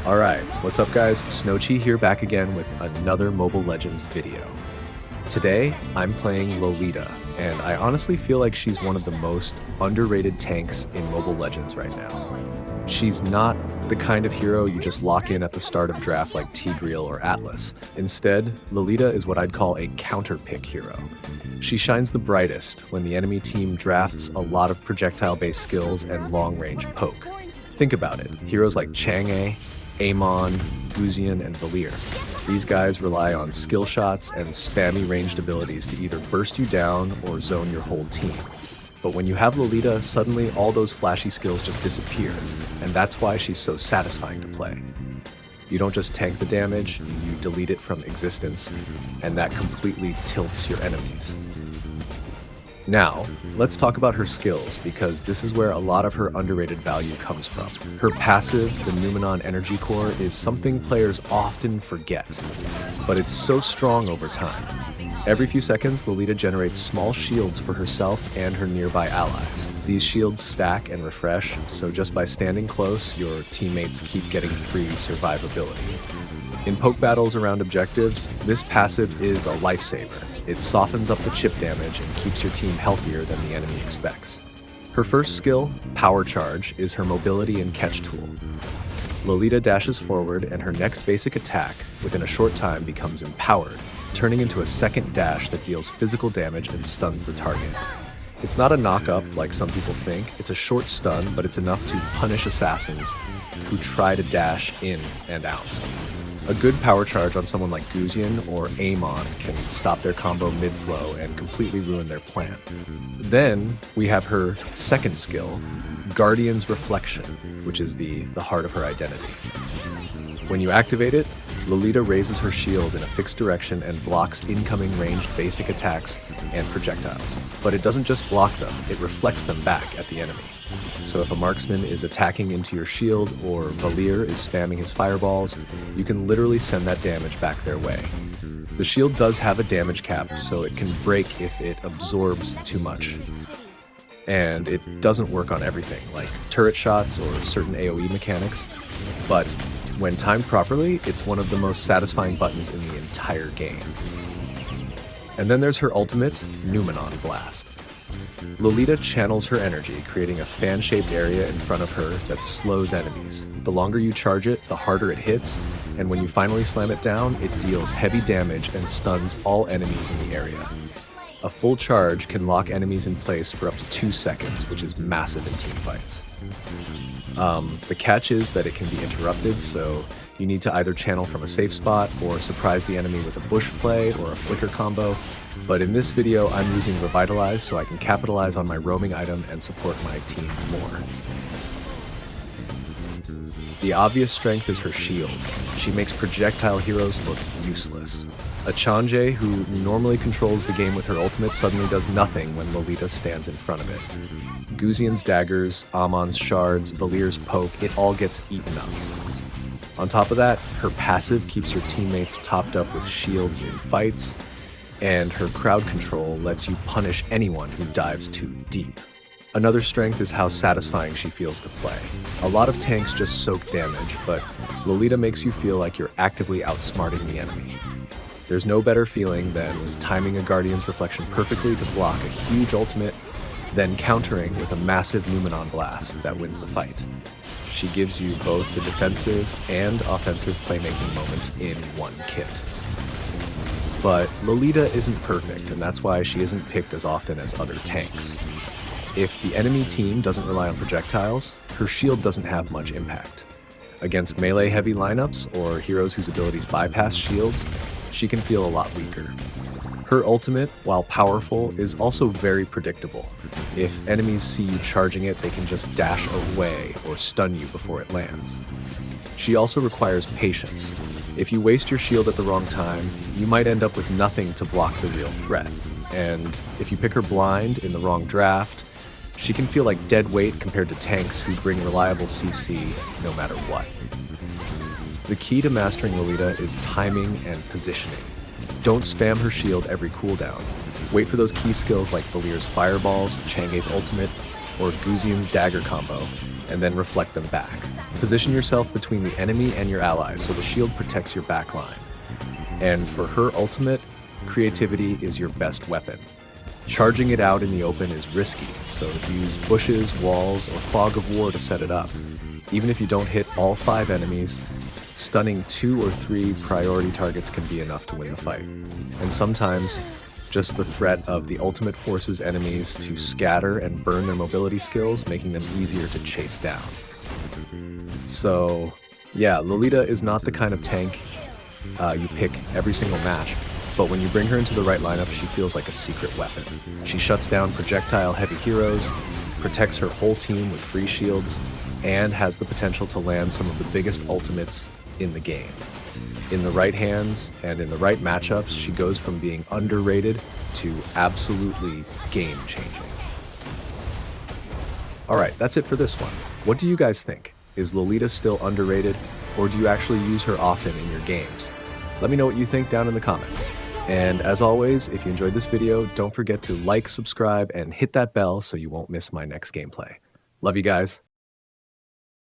Alright, what's up guys? Snowchi here back again with another Mobile Legends video. Today, I'm playing Lolita, and I honestly feel like she's one of the most underrated tanks in Mobile Legends right now. She's not the kind of hero you just lock in at the start of draft like Tigreal or Atlas. Instead, Lolita is what I'd call a counter-pick hero. She shines the brightest when the enemy team drafts a lot of projectile-based skills and long-range poke. Think about it, heroes like Chang'e, Amon, Guzian, and Valir. These guys rely on skill shots and spammy ranged abilities to either burst you down or zone your whole team. But when you have Lolita, suddenly all those flashy skills just disappear, and that's why she's so satisfying to play. You don't just tank the damage, you delete it from existence, and that completely tilts your enemies. Now, let's talk about her skills, because this is where a lot of her underrated value comes from. Her passive, the Numenon Energy Core, is something players often forget, but it's so strong over time. Every few seconds, Lolita generates small shields for herself and her nearby allies. These shields stack and refresh, so just by standing close, your teammates keep getting free survivability. In poke battles around objectives, this passive is a lifesaver. It softens up the chip damage and keeps your team healthier than the enemy expects. Her first skill, Power Charge, is her mobility and catch tool. Lolita dashes forward and her next basic attack, within a short time, becomes empowered, turning into a second dash that deals physical damage and stuns the target. It's not a knock-up like some people think, it's a short stun, but it's enough to punish assassins who try to dash in and out. A good power charge on someone like Guzian or Amon can stop their combo mid-flow and completely ruin their plan. Then we have her second skill, Guardian's Reflection, which is the heart of her identity. When you activate it, Lolita raises her shield in a fixed direction and blocks incoming ranged basic attacks and projectiles. But it doesn't just block them, it reflects them back at the enemy. So if a marksman is attacking into your shield or Valir is spamming his fireballs, you can literally send that damage back their way. The shield does have a damage cap, so it can break if it absorbs too much. And it doesn't work on everything, like turret shots or certain AoE mechanics, but when timed properly, it's one of the most satisfying buttons in the entire game. And then there's her ultimate, Numenon Blast. Lolita channels her energy, creating a fan-shaped area in front of her that slows enemies. The longer you charge it, the harder it hits, and when you finally slam it down, it deals heavy damage and stuns all enemies in the area. A full charge can lock enemies in place for up to 2 seconds, which is massive in teamfights. The catch is that it can be interrupted, so you need to either channel from a safe spot or surprise the enemy with a bush play or a flicker combo. But in this video, I'm using Revitalize so I can capitalize on my roaming item and support my team more. The obvious strength is her shield. She makes projectile heroes look useless. A Chang'e, who normally controls the game with her ultimate, suddenly does nothing when Lolita stands in front of it. Guzian's daggers, Amon's shards, Valir's poke, it all gets eaten up. On top of that, her passive keeps her teammates topped up with shields in fights, and her crowd control lets you punish anyone who dives too deep. Another strength is how satisfying she feels to play. A lot of tanks just soak damage, but Lolita makes you feel like you're actively outsmarting the enemy. There's no better feeling than timing a Guardian's Reflection perfectly to block a huge ultimate, then countering with a massive Numenon Blast that wins the fight. She gives you both the defensive and offensive playmaking moments in one kit. But Lolita isn't perfect, and that's why she isn't picked as often as other tanks. If the enemy team doesn't rely on projectiles, her shield doesn't have much impact. Against melee-heavy lineups or heroes whose abilities bypass shields, she can feel a lot weaker. Her ultimate, while powerful, is also very predictable. If enemies see you charging it, they can just dash away or stun you before it lands. She also requires patience. If you waste your shield at the wrong time, you might end up with nothing to block the real threat. And if you pick her blind in the wrong draft, she can feel like dead weight compared to tanks who bring reliable CC no matter what. The key to mastering Lolita is timing and positioning. Don't spam her shield every cooldown. Wait for those key skills like Valir's fireballs, Chang'e's ultimate, or Guzian's dagger combo, and then reflect them back. Position yourself between the enemy and your allies so the shield protects your backline. And for her ultimate, creativity is your best weapon. Charging it out in the open is risky, so use bushes, walls, or fog of war to set it up. Even if you don't hit all 5 enemies, stunning 2 or 3 priority targets can be enough to win the fight. And sometimes, just the threat of the ultimate forces enemies to scatter and burn their mobility skills, making them easier to chase down. So, yeah, Lolita is not the kind of tank you pick every single match, but when you bring her into the right lineup, she feels like a secret weapon. She shuts down projectile-heavy heroes, protects her whole team with free shields, and has the potential to land some of the biggest ultimates in the game. In the right hands and in the right matchups, she goes from being underrated to absolutely game-changing. Alright, that's it for this one. What do you guys think? Is Lolita still underrated, or do you actually use her often in your games? Let me know what you think down in the comments. And as always, if you enjoyed this video, don't forget to like, subscribe, and hit that bell so you won't miss my next gameplay. Love you guys.